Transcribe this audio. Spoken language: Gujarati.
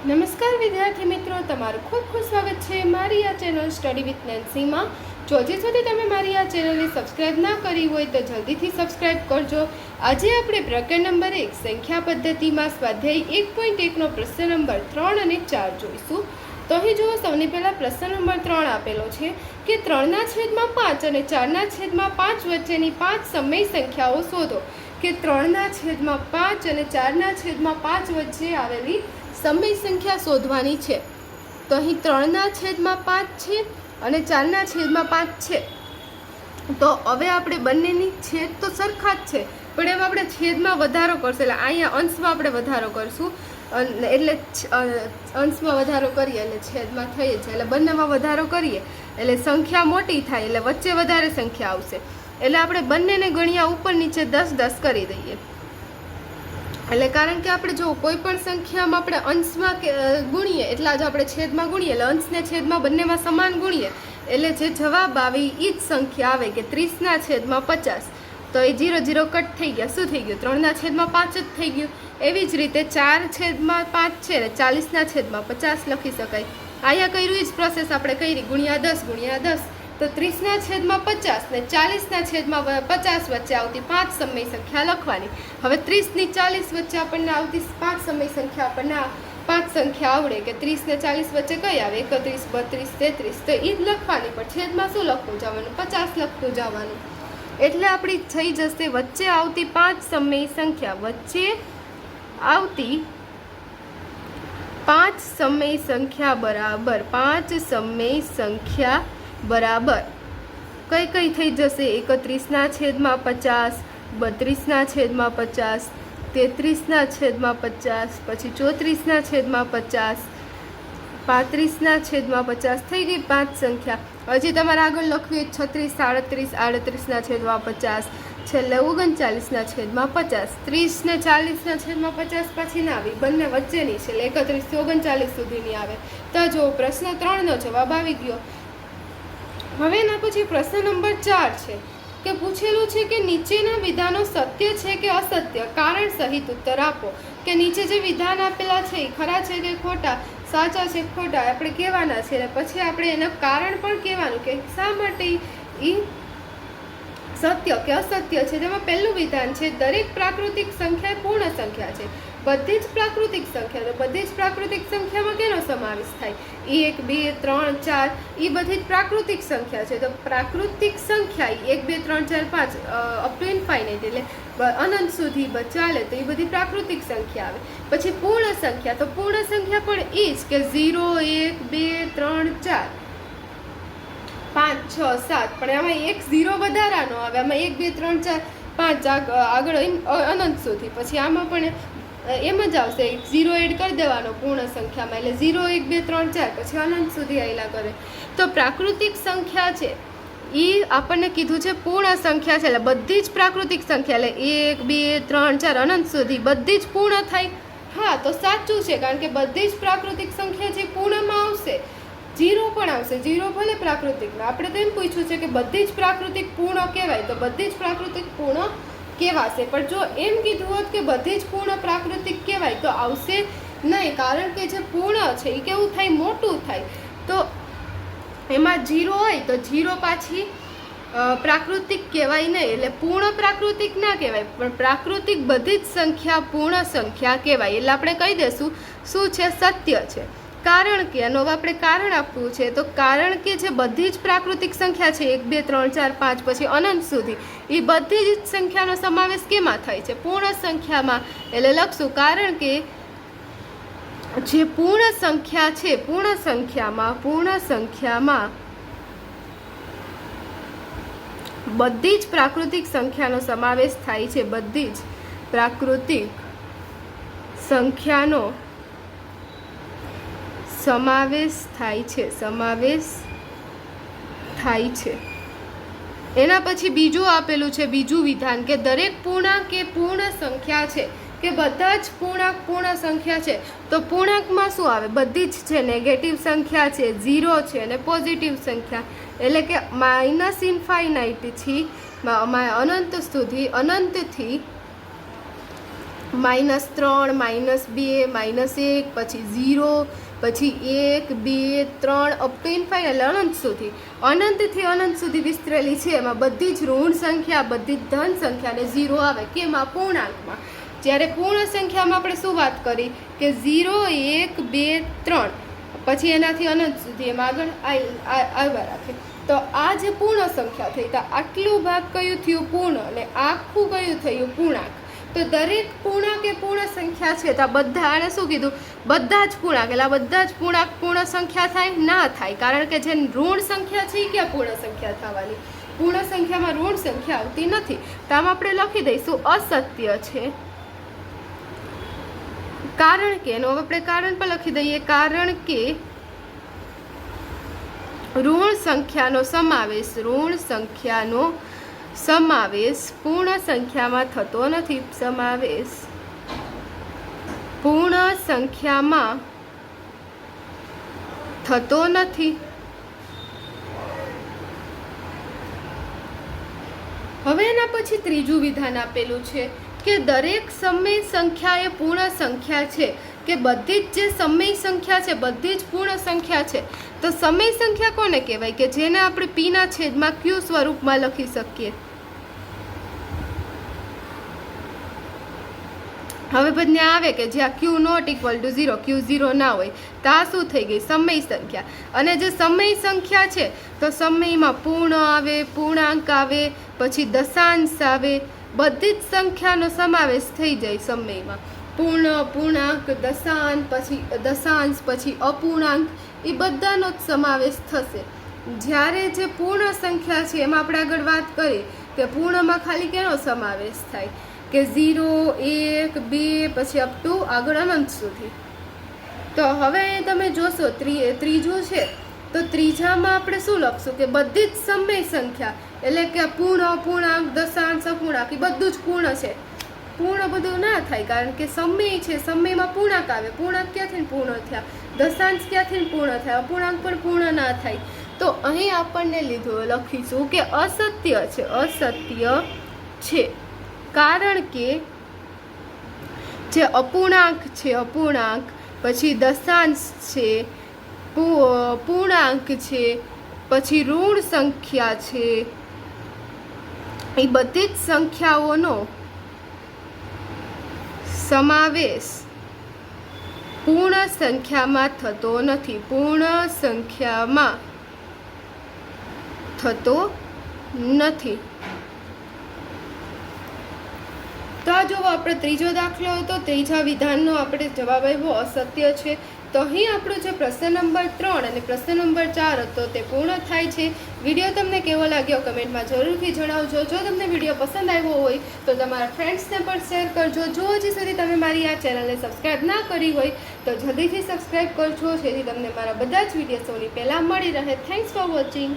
નમસ્કાર વિદ્યાર્થી મિત્રો, તમારું ખૂબ ખૂબ સ્વાગત છે મારી આ ચેનલ સ્ટડી વિથ નેન્સીમાં. જો હજી સુધી તમે મારી આ ચેનલને સબસ્ક્રાઈબ ના કરી હોય તો જલ્દીથી સબસ્ક્રાઈબ કરજો. આજે આપણે પ્રકરણ નંબર 1 સંખ્યા પદ્ધતિમાં સ્વાધ્યાય 1.1નો પ્રશ્ન નંબર 3 અને 4 જોઈશું. તો અહીં જુઓ, સૌથી પહેલાં પ્રશ્ન નંબર 3 આપેલો છે કે 3/5 અને 4/5 વચ્ચેની 5 સમય સંખ્યાઓ શોધો. કે 3/5 અને 4/5 વચ્ચે આવેલી સમય સંખ્યા શોધવાની છે. તો અહીં 3/5 છે અને 4/5 છે. તો હવે આપણે બંનેની છેદ તો સરખા જ છે, પણ હવે આપણે છેદમાં વધારો કરશું, એટલે અહીંયા અંશમાં આપણે વધારો કરશું. એટલે અંશમાં વધારો કરીએ એટલે છેદમાં થઈ જાય, એટલે બંનેમાં વધારો કરીએ એટલે સંખ્યા મોટી થાય, એટલે વચ્ચે વધારે સંખ્યા આવશે. એટલે આપણે બંનેને ગણ્યા ઉપર નીચે 10 કરી દઈએ. એટલે કારણ કે આપણે જો કોઈ પણ સંખ્યામાં આપણે અંશમાં ગુણીએ એટલા જ આપણે છેદમાં ગુણીએ, એટલે અંશને છેદમાં બંનેમાં સમાન ગુણીએ એટલે જે જવાબ આવે એ જ સંખ્યા આવે કે 30/50. તો એ 0 કટ થઈ ગયા. શું થઈ ગયું? 3/5 જ થઈ ગયું. એવી જ રીતે 4/5 છે ને 40/50 લખી શકાય. અહીંયા કર્યું એ જ પ્રોસેસ આપણે કરી, ગુણ્યા 10 તો 30/50 ને 40/50 વચ્ચે આવતી 5 સમય સંખ્યા લખવાની. હવે 30 ની 40 વચ્ચે આપણને આવતી 5 સમય સંખ્યા, આપણને 5 સંખ્યા આવડે કે 30 ને 40 વચ્ચે કઈ આવે? 31, 32, 33. તો એ જ લખવાની, પણ છેદમાં શું લખવું જવાનું? 50 લખતું જવાનું. એટલે આપણી થઈ જશે વચ્ચે આવતી 5 સમય સંખ્યા, વચ્ચે આવતી 5 સમય સંખ્યા બરાબર 5 સમય સંખ્યા બરાબર કઈ થઈ જશે? 31/50, 32/50, 33/50, પછી 34/50, 35/50 થઈ ગઈ 5 સંખ્યા. હજી તમારે આગળ લખવી 36, 37, 38/50, છેલ્લે 39/50. 30 ને 40/50 પછી ના આવી, બંને વચ્ચેની છે, એટલે 31 થી 39 સુધીની આવે. તો જો પ્રશ્ન 3નો જવાબ આવી ગયો. હવે એના પછી પ્રશ્ન નંબર 4 છે કે પૂછેલું છે કે નીચેના વિધાનો સત્ય છે કે અસત્ય, કારણ સહિત ઉત્તર આપો. કે નીચે જે વિધાન આપેલા છે એ ખરા છે કે ખોટા, સાચા છે ખોટા આપણે કહેવાના છે, અને પછી આપણે એનું કારણ પણ કહેવાનું કે શા માટે એ સત્ય કે અસત્ય છે. જેમાં પહેલું વિધાન છે દરેક પ્રાકૃતિક સંખ્યા પૂર્ણ સંખ્યા છે. બધી જ પ્રાકૃતિક સંખ્યા, તો બધી જ પ્રાકૃતિક સંખ્યામાં કેનો સમાવેશ થાય? 1, 2, 3, 4 એ બધી જ પ્રાકૃતિક સંખ્યા છે. તો પ્રાકૃતિક સંખ્યા 1, 2, 3, 4, 5 અપ ટુ ઇન્ફાઇનાઇટ, એટલે અનંત સુધી ચાલે, તો એ બધી પ્રાકૃતિક સંખ્યા આવે. પછી પૂર્ણ સંખ્યા, તો પૂર્ણ સંખ્યા પણ એ જ કે 0, 1, 2, 3, 4, 5, 6, 7, પણ આમાં 1 0 વધારાનો આવે. આમાં 1, 2, 3, 4, 5 આગળ અનંત સુધી. પછી આમાં પણ એમ જ આવશે, 0 એડ કરી દેવાનો પૂર્ણ સંખ્યામાં, એટલે 0, 1, 2, 3, 4 પછી અનંત સુધી આવેલા કરે. તો પ્રાકૃતિક સંખ્યા છે એ આપણને કીધું છે પૂર્ણ સંખ્યા છે, એટલે બધી જ પ્રાકૃતિક સંખ્યા, એટલે 1, 2, 3, 4 અનંત સુધી બધી જ પૂર્ણ થાય. હા, તો સાચું છે, કારણ કે બધી જ પ્રાકૃતિક સંખ્યા છે પૂર્ણમાં આવશે. 0 પણ આવશે, 0 ભલે પ્રાકૃતિકમાં. આપણે તો એમ પૂછ્યું છે કે બધી જ પ્રાકૃતિક પૂર્ણ કહેવાય, તો બધી જ પ્રાકૃતિક પૂર્ણ કહેવાશે. પણ જો એમ કીધું હોત કે બધી જ પૂર્ણ પ્રાકૃતિક કહેવાય તો આવશે નહીં, કારણ કે જે પૂર્ણ છે એ કેવું થાય? મોટું થાય. તો એમાં 0 હોય તો 0 પાછી પ્રાકૃતિક કહેવાય નહીં, એટલે પૂર્ણ પ્રાકૃતિક ના કહેવાય, પણ પ્રાકૃતિક બધી જ સંખ્યા પૂર્ણ સંખ્યા કહેવાય. એટલે આપણે કહી દઈશું શું છે? સત્ય છે. કારણ કે આનો આપણે કારણ આપવું છે, તો કારણ કે જે બધી જ પ્રાકૃતિક સંખ્યા છે 1, 2, 3, 4, 5 પછી અનંત સુધી, એ બધી જ સંખ્યાનો સમાવેશ કેમાં થાય છે? પૂર્ણ સંખ્યામાં. એટલે લખશું કારણ કે જે પૂર્ણ સંખ્યા છે, પૂર્ણ સંખ્યામાં બધી જ પ્રાકૃતિક સંખ્યાનો સમાવેશ થાય છે. બધી જ પ્રાકૃતિક સંખ્યાનો સમાવેશ થાય છે. એના પછી બીજું આપેલું છે, બીજું વિધાન કે દરેક પૂર્ણાંક એ પૂર્ણ સંખ્યા છે. કે બધા જ પૂર્ણાંક પૂર્ણ સંખ્યા છે. તો પૂર્ણાંકમાં શું આવે? બધી જ છે, નેગેટિવ સંખ્યા છે, 0 છે, અને પોઝિટિવ સંખ્યા, એટલે કે માઇનસ ઇન્ફાઇનાઇટથી અનંત સુધી, અનંતથી -3 -2 -1 પછી 0 પછી 1 2 3 અપ ટુ ઇન્ફાઇનાઇટ એટલે અનંત સુધી, અનંતથી અનંત સુધી વિસ્તરેલી છે. એમાં બધી જ ઋણ સંખ્યા, બધી જ ધન સંખ્યા ને 0 આવે. કેમાં? પૂર્ણાંકમાં. જ્યારે પૂર્ણ સંખ્યામાં આપણે શું વાત કરી કે 0 1 2 3 પછી એનાથી અનંત સુધી એમ આગળ આવ્યા રાખે. તો આ જે પૂર્ણ સંખ્યા થઈ, તો આટલું ભાગ કયું થયું? પૂર્ણ. અને આખું કયું થયું? પૂર્ણાંક. તો દરેક પૂર્ણાંક એ પૂર્ણ સંખ્યા છે. તો આ બધા આને શું કીધું? બધા જ પૂર્ણાંક. એટલે આ બધા જ પૂર્ણાંક પૂર્ણ સંખ્યા થાય? ના થાય, કારણ કે જે ઋણ સંખ્યા છે એ ક્યાં પૂર્ણ સંખ્યા થવાની? પૂર્ણ સંખ્યામાં ઋણ સંખ્યા આવતી નથી. તો આમ આપણે લખી દઈશું અસત્ય છે. કારણ કે એનું આપણે કારણ પણ લખી દઈએ. કારણ કે ઋણ સંખ્યાનો સમાવેશ પૂર્ણ સંખ્યામાં થતો નથી. સમાવેશ પૂર્ણ સંખ્યામાં થતો નથી. હવે એના પછી ત્રીજું વિધાન આપેલું છે કે દરેક સમય સંખ્યા એ પૂર્ણ સંખ્યા છે. કે બધી જ જે સમય સંખ્યા છે બધી જ પૂર્ણ સંખ્યા છે. તો સમય સંખ્યા કોને કહેવાય? કે જેને આપણે પીના છેદમાં ક્યુ સ્વરૂપમાં લખી શકીએ. હવે બંને આવે કે જ્યાં ક્યુ નોટ ઇક્વલ ટુ 0, ક્યુ 0 ના હોય, તો આ શું થઈ ગઈ? સમય સંખ્યા. અને જે સમય સંખ્યા છે તો સમયમાં પૂર્ણ આવે, પૂર્ણાંક આવે, પછી દશાંશ આવે, બધી જ સંખ્યાનો સમાવેશ થઈ જાય સમયમાં. પૂર્ણ, પૂર્ણાંક, દશાંશ, પછી અપૂર્ણાંક, એ બધાનો જ સમાવેશ થશે. જ્યારે જે પૂર્ણ સંખ્યા છે એમાં આપણે આગળ વાત કરી કે પૂર્ણમાં ખાલી કેનો સમાવેશ થાય? કે 0 1 2 પછી અપ ટુ આગળ અનંત સુધી. તો હવે તમે જોશો ત્રીજું છે, તો ત્રીજામાં આપણે શું લખશું? કે બધી જ સમય સંખ્યા, એટલે કે પૂર્ણ, પૂર્ણાંક, દશાંશ, અપૂર્ણાંક એ બધું જ પૂર્ણ છે. પૂર્ણ બધું ના થાય, કારણ કે સમય છે, સમયમાં પૂર્ણાંક આવે. પૂર્ણાંક ક્યાંથી પૂર્ણ થયા? દશાંશ ક્યાંથી પૂર્ણ થયા? અપૂર્ણાંક પણ પૂર્ણ ના થાય. તો અહીં આપણને લખીશું કે અસત્ય છે. અસત્ય છે કારણ કે જે અપૂર્ણાંક છે, અપૂર્ણાંક, પછી દશાંશ છે, પૂર્ણાંક છે, પછી ઋણ સંખ્યા છે, એ બધી જ સંખ્યાઓનો સમાવેશ પૂર્ણ સંખ્યામાં થતો નથી. પૂર્ણ સંખ્યામાં થતો નથી. તો આ જો આપણે ત્રીજો દાખલો હતો, ત્રીજા વિધાનનો આપણે જવાબ આવ્યો અસત્ય છે. તો અહીં આપણો જે પ્રશ્ન નંબર 3 અને પ્રશ્ન નંબર 4 હતો તે પૂર્ણ થાય છે. વિડીયો તમને કેવો લાગ્યો કમેન્ટમાં જરૂરથી જણાવજો. જો તમને વિડીયો પસંદ આવ્યો હોય તો તમારા ફ્રેન્ડ્સને પણ શેર કરજો. જો હજી સુધી તમે મારી આ ચેનલને સબસ્ક્રાઈબ ના કરી હોય તો જલ્દીથી સબસ્ક્રાઈબ કરજો, જેથી તમને મારા બધા જ વિડીયો સૌથી પહેલાં મળી રહે. Thanks for watching.